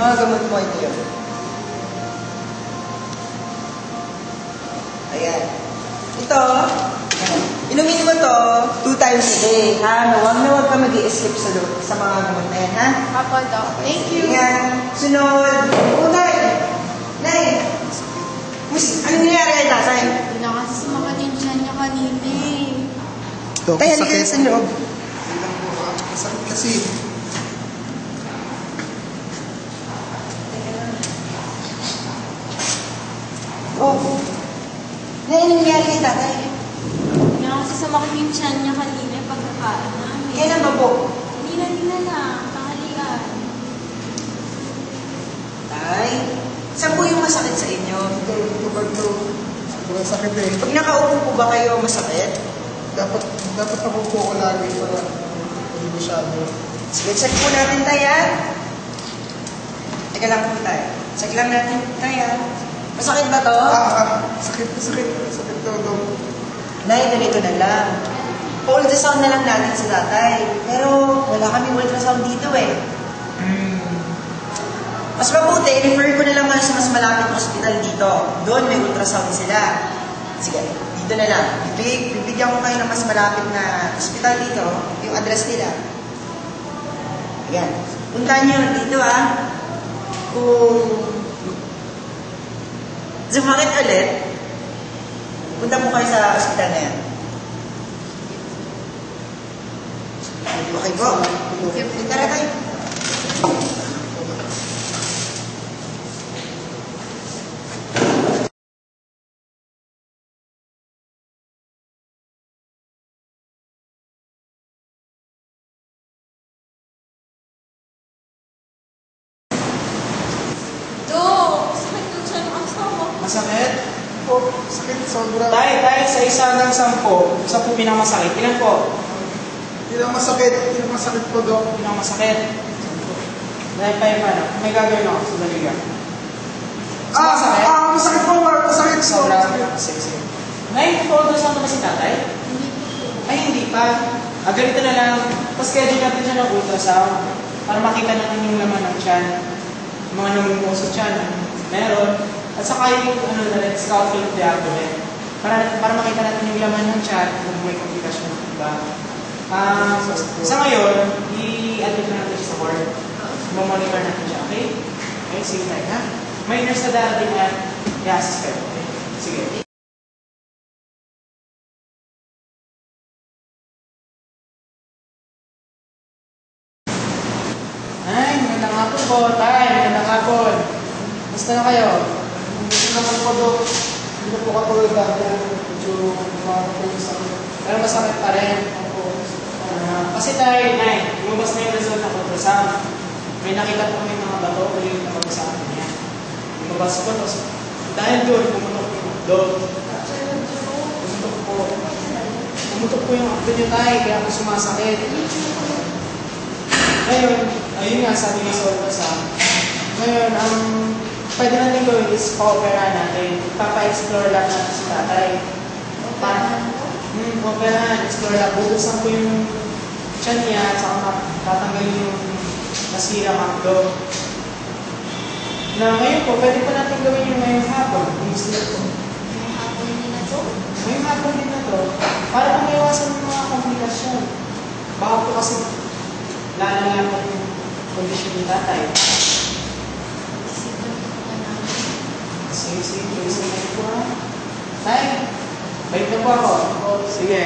Mga gamot mo ito yun. Ayan. Ito, inumin mo to 2 times a day, ha? Huwag ka mag-i-skip sa mga gamot na yan, ha? Apo, Doc. Thank you. Ayan. Sunod. Nay! Nay! Anong nangyari kay tatay? Hindi na kasi sumakit yung tiyan niya kanina eh. Tay, halika na sa loob. Masakit kasi. Oh. Nay, anong nangyari kay tatay? Hindi na kasi sumakit yung tiyan niya kanina pagkakain namin. Kailan ba po? Hindi na lang. Tanghalian. Tay, saan po yung masakit sa inyo? Ito. Sobrang sakit eh. Pag nakaupo po ba kayo, masakit? Dapat nakupo ko lagi para hindi masyado. Sige, check po natin tayo, ha? Teka lang po tayo. Check lang natin tayo, ha? Masakit ba to? Sakit to. Nay, ganito na lang. Pa-ultrasound na lang natin sa tatay. Pero wala kaming ultrasound dito eh. Mas mabuti, refer ko na lang sa mas malapit na hospital dito. Doon may ultrasound sila. Sige, dito na lang. Bibigyan ko kayo ng mas malapit na hospital dito, yung address nila. Ayan. Puntahan nyo dito, ha. Kung sumakit ulit, punta mo kayo sa hospital na yan. Okay po. Tara tayo. Doc, sakit yung tiyan ng asawa. Masakit? Sakit sobra. Tay, sa 1 hanggang 10, isa po pinakamasakit. Ilan po? Hindi na masakit po, Dok. Pinakamasakit. Dahil pa yung ano, may gagawin ako sa daliga. Masakit po. Masakit. Sobra. Sige. Nay, nag-ultrasound na ba si tatay? Ay, hindi pa. Ganito na lang. Pa-schedule natin siya ng ultrasound para makita natin yung laman ng tiyan. Yung mga namumuo sa tiyan. Meron. At saka yung scalpel of the abdomen. Para makita natin yung laman ng tiyan kung may komplikasyon ng iba. Sa ngayon, i-admit na natin siya sa ward. Mamonitor natin siya, okay? Okay, sige tayo, ha? May nurse na darating at i-assist kayo, okay? Sige. Ay, magandang hapon po, tay. Magandang hapon. Basta na kayo? Hindi naman po, Dok. Hindi na po katulad dati. Medyo umarap po yung sakit. Pero masakit pa rin. Kasi tayo, lumabas na yung result ng ultrasound. May nakita po may mga bato o yung nabago sa akin niya. Lumabas ko, tapos dahil doon, pumutok po yung abdo niyo tayo, kaya po sumasakit. Ngayon, ayun nga, sabi niya sa ultrasound. Ngayon, pwede natin gawin is pa-opera natin. Papa-explore lang natin si tatay. Operahan, explore lang. Bubusan po yung tiyan niya at saka tatanggalin yung nasirang abdo. Na ngayon po, pwede po natin gawin yung ngayong hapon. Kung gusto nyo po. Ngayong hapon din na to? Ngayong hapon din na to. Para po maiwasan ng mga komplikasyon. Baka po kasi lalala po yung kondisyon ni tatay. Sige po ha. Tay, balik na po ako. Sige.